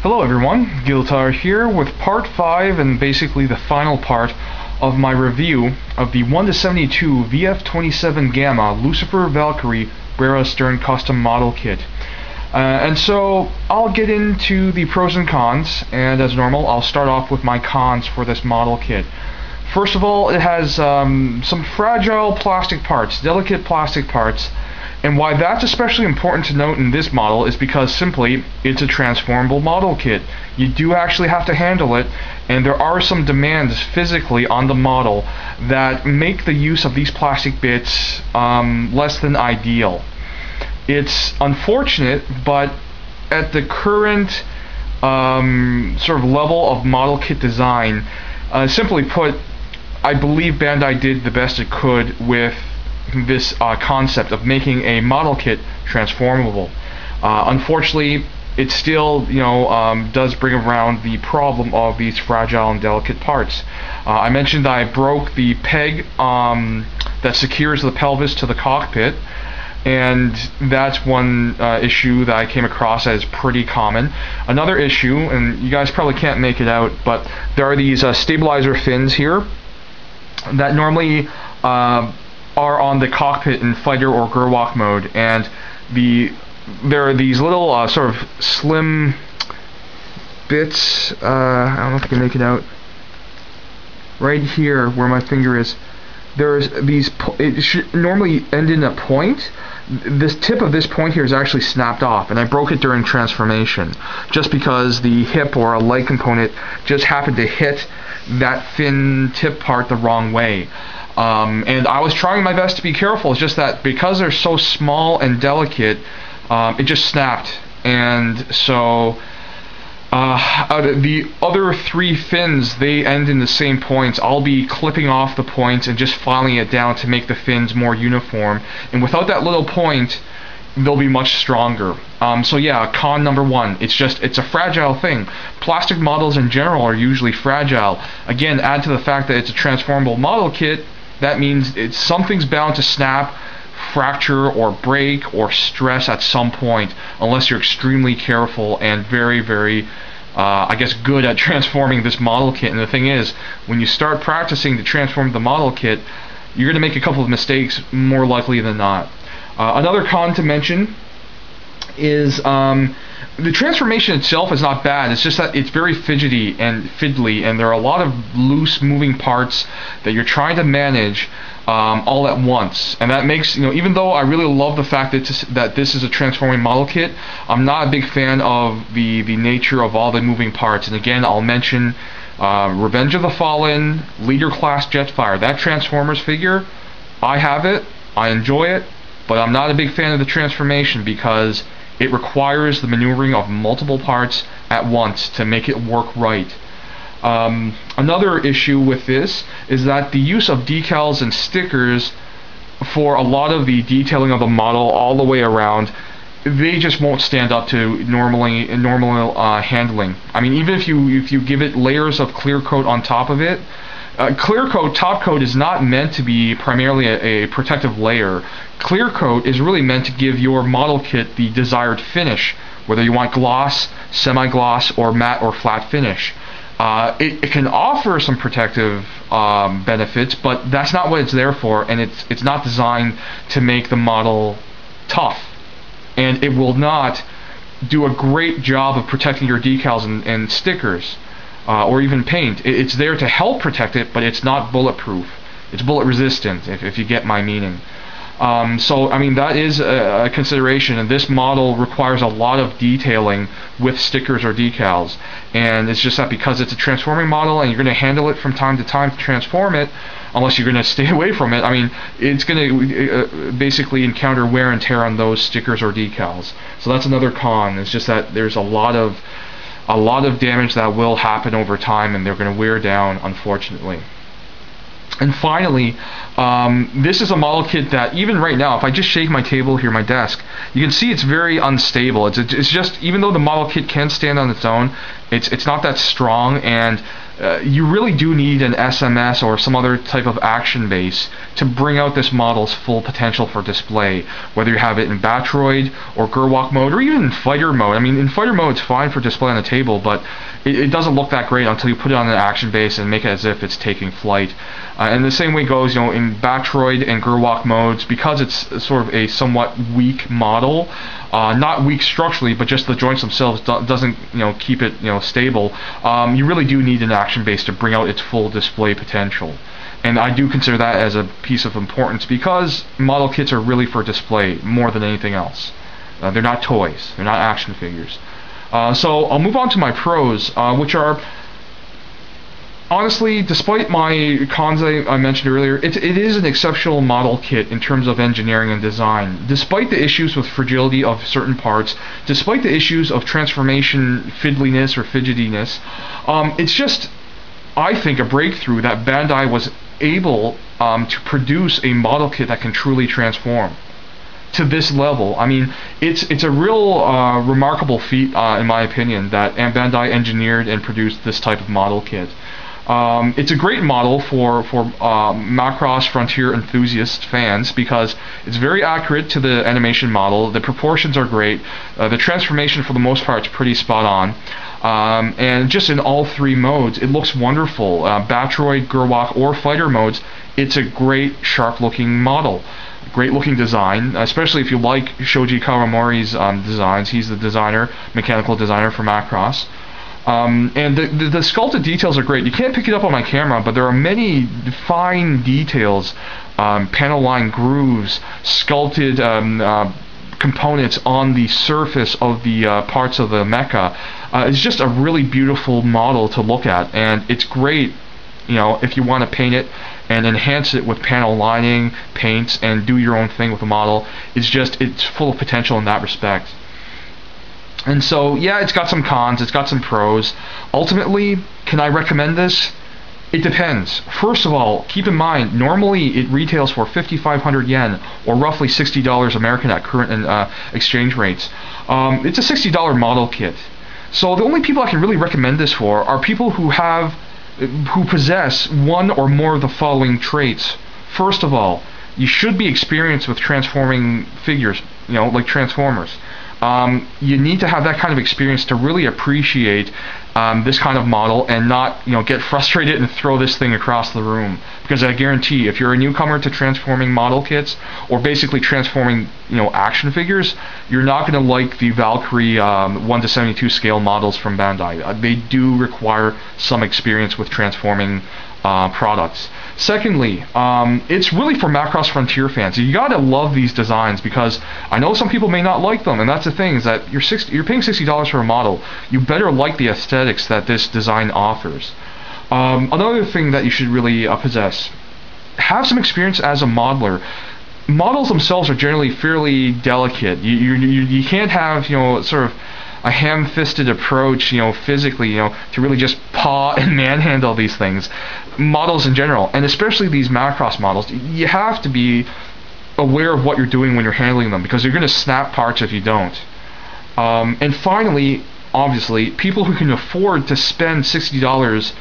Hello everyone, Giltar here with part 5 and basically the final part of my review of the 1:72 VF-27γ Lucifer Valkyrie Brera Sterne custom model kit. And so I'll get into the pros and cons, and as normal I'll start off with my cons for this model kit. First of all, it has some fragile plastic parts, delicate plastic parts. And why that's especially important to note in this model is because simply it's a transformable model kit. You do actually have to handle it, and there are some demands physically on the model that make the use of these plastic bits less than ideal. It's unfortunate, but at the current sort of level of model kit design, simply put, I believe Bandai did the best it could with this concept of making a model kit transformable. Unfortunately, it still, does bring around the problem of these fragile and delicate parts. I mentioned that I broke the peg that secures the pelvis to the cockpit, and that's one issue that I came across as pretty common. Another issue, and you guys probably can't make it out, but there are these stabilizer fins here that normally are on the cockpit in fighter or Gerwalk mode, and there are these little sort of slim bits, I don't know if you can make it out, right here where my finger is. There's these, it should normally end in a point. This tip of this point here is actually snapped off, and I broke it during transformation just because the hip or a leg component just happened to hit that fin tip part the wrong way. And I was trying my best to be careful. It's just that because they're so small and delicate, it just snapped. And so the other three fins, they end in the same points. I'll be clipping off the points and just filing it down to make the fins more uniform. And without that little point, they'll be much stronger. So yeah, con number one, it's a fragile thing. Plastic models in general are usually fragile. Again, add to the fact that it's a transformable model kit, that means something's bound to snap, fracture, or break, or stress at some point, unless you're extremely careful and very, very, I guess, good at transforming this model kit. And the thing is, when you start practicing to transform the model kit, you're going to make a couple of mistakes more likely than not. Another con to mention is the transformation itself is not bad. It's just that it's very fidgety and fiddly, and there are a lot of loose moving parts that you're trying to manage all at once. And that makes, even though I really love the fact that this is a transforming model kit, I'm not a big fan of the nature of all the moving parts. And again, I'll mention Revenge of the Fallen, Leader Class Jetfire. That Transformers figure, I have it, I enjoy it, but I'm not a big fan of the transformation because it requires the maneuvering of multiple parts at once to make it work right. Another issue with this is that the use of decals and stickers for a lot of the detailing of the model all the way around, they just won't stand up to normal handling. I mean, even if you give it layers of clear coat on top of it, clear coat, top coat is not meant to be primarily a protective layer. Clear coat is really meant to give your model kit the desired finish, whether you want gloss, semi-gloss, or matte or flat finish. It can offer some protective benefits, but that's not what it's there for, and it's not designed to make the model tough. And it will not do a great job of protecting your decals and stickers. Or even paint. It's there to help protect it, but it's not bulletproof. It's bullet resistant, if you get my meaning. So, I mean, that is a consideration, and this model requires a lot of detailing with stickers or decals. And it's just that because it's a transforming model and you're going to handle it from time to time to transform it, unless you're going to stay away from it, I mean, it's going to basically encounter wear and tear on those stickers or decals. So that's another con. It's just that there's a lot of damage that will happen over time, and they're going to wear down, unfortunately. And finally, this is a model kit that even right now, if I just shake my table here, my desk, you can see it's very unstable. It's just, even though the model kit can stand on its own, It's not that strong, and you really do need an SMS or some other type of action base to bring out this model's full potential for display, whether you have it in Batroid or Gerwalk mode or even in fighter mode. I mean, in fighter mode it's fine for display on the table, but it doesn't look that great until you put it on an action base and make it as if it's taking flight. And the same way goes, in Batroid and Gerwalk modes, because it's sort of a somewhat weak model, not weak structurally, but just the joints themselves doesn't keep it stable. You really do need an action base to bring out its full display potential. And I do consider that as a piece of importance, because model kits are really for display more than anything else. They're not toys, they're not action figures. So I'll move on to my pros, which are, honestly, despite my cons I mentioned earlier, it is an exceptional model kit in terms of engineering and design. Despite the issues with fragility of certain parts, despite the issues of transformation fiddliness or fidgetiness, it's just, I think, a breakthrough that Bandai was able to produce a model kit that can truly transform to this level. I mean, it's a real remarkable feat, in my opinion, that Bandai engineered and produced this type of model kit. It's a great model for Macross Frontier enthusiast fans, because it's very accurate to the animation model. The proportions are great. The transformation, for the most part, is pretty spot on. And just in all three modes, it looks wonderful. Batroid, Gerwalk, or fighter modes, it's a great, sharp-looking model. Great looking design, especially if you like Shoji Kawamori's designs. He's the designer, mechanical designer for Macross. And the sculpted details are great. You can't pick it up on my camera, but there are many fine details, panel line grooves, sculpted components on the surface of the parts of the mecha. It's just a really beautiful model to look at, and it's great, if you want to paint it and enhance it with panel lining, paints, and do your own thing with the model. It's full of potential in that respect. And so, yeah, it's got some cons, it's got some pros. Ultimately, can I recommend this? It depends. First of all, keep in mind, normally it retails for 5,500 yen, or roughly $60 American at current exchange rates. It's a $60 model kit. So the only people I can really recommend this for are people who possess one or more of the following traits. First of all, you should be experienced with transforming figures, like Transformers. You need to have that kind of experience to really appreciate this kind of model and not get frustrated and throw this thing across the room. Because I guarantee, if you're a newcomer to transforming model kits, or basically transforming action figures, you're not going to like the Valkyrie 1:72 scale models from Bandai. They do require some experience with transforming products. Secondly, it's really for Macross Frontier fans. You gotta love these designs, because I know some people may not like them, and that's the thing, is that you're paying $60 for a model. You better like the aesthetics that this design offers. Another thing that you should really possess: have some experience as a modeler. Models themselves are generally fairly delicate. You can't have sort of a ham-fisted approach, physically, to really just paw and manhandle these things. Models in general, and especially these Macross models, you have to be aware of what you're doing when you're handling them, because you're going to snap parts if you don't. And finally, obviously, people who can afford to spend $60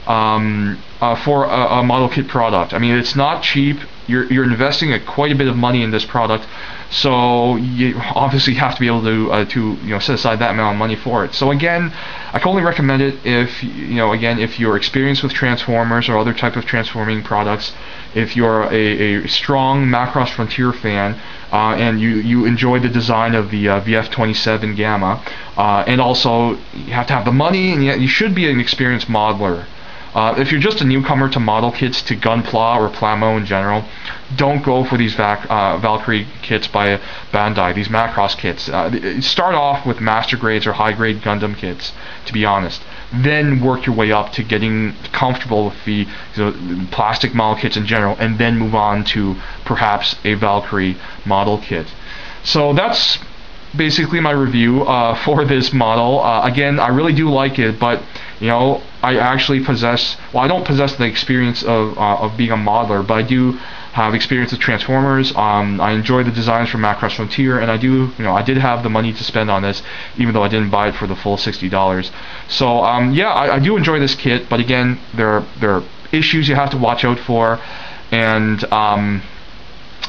for a model kit product. I mean, it's not cheap. You're investing quite a bit of money in this product, so you obviously have to be able to set aside that amount of money for it. So again, I can only recommend it if if you're experienced with Transformers or other type of transforming products, if you're a strong Macross Frontier fan, and you enjoy the design of the VF-27γ, and also you have to have the money, and yet you should be an experienced modeler. If you're just a newcomer to model kits, to Gunpla or Plamo in general, don't go for these Valkyrie kits by Bandai, these Macross kits. Start off with master grades or high grade Gundam kits, to be honest. Then work your way up to getting comfortable with the plastic model kits in general, and then move on to perhaps a Valkyrie model kit. So that's basically my review for this model. Again, I really do like it, but You know, I actually possess, well, I don't possess the experience of being a modeler, but I do have experience with Transformers. I enjoy the designs from Macross Frontier, and I did have the money to spend on this, even though I didn't buy it for the full $60. So yeah, I do enjoy this kit, but again, there are issues you have to watch out for, and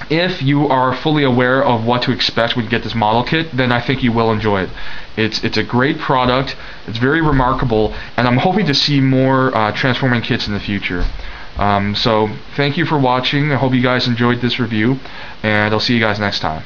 if you are fully aware of what to expect when you get this model kit, then I think you will enjoy it. It's a great product, it's very remarkable, and I'm hoping to see more transforming kits in the future. So thank you for watching. I hope you guys enjoyed this review, and I'll see you guys next time.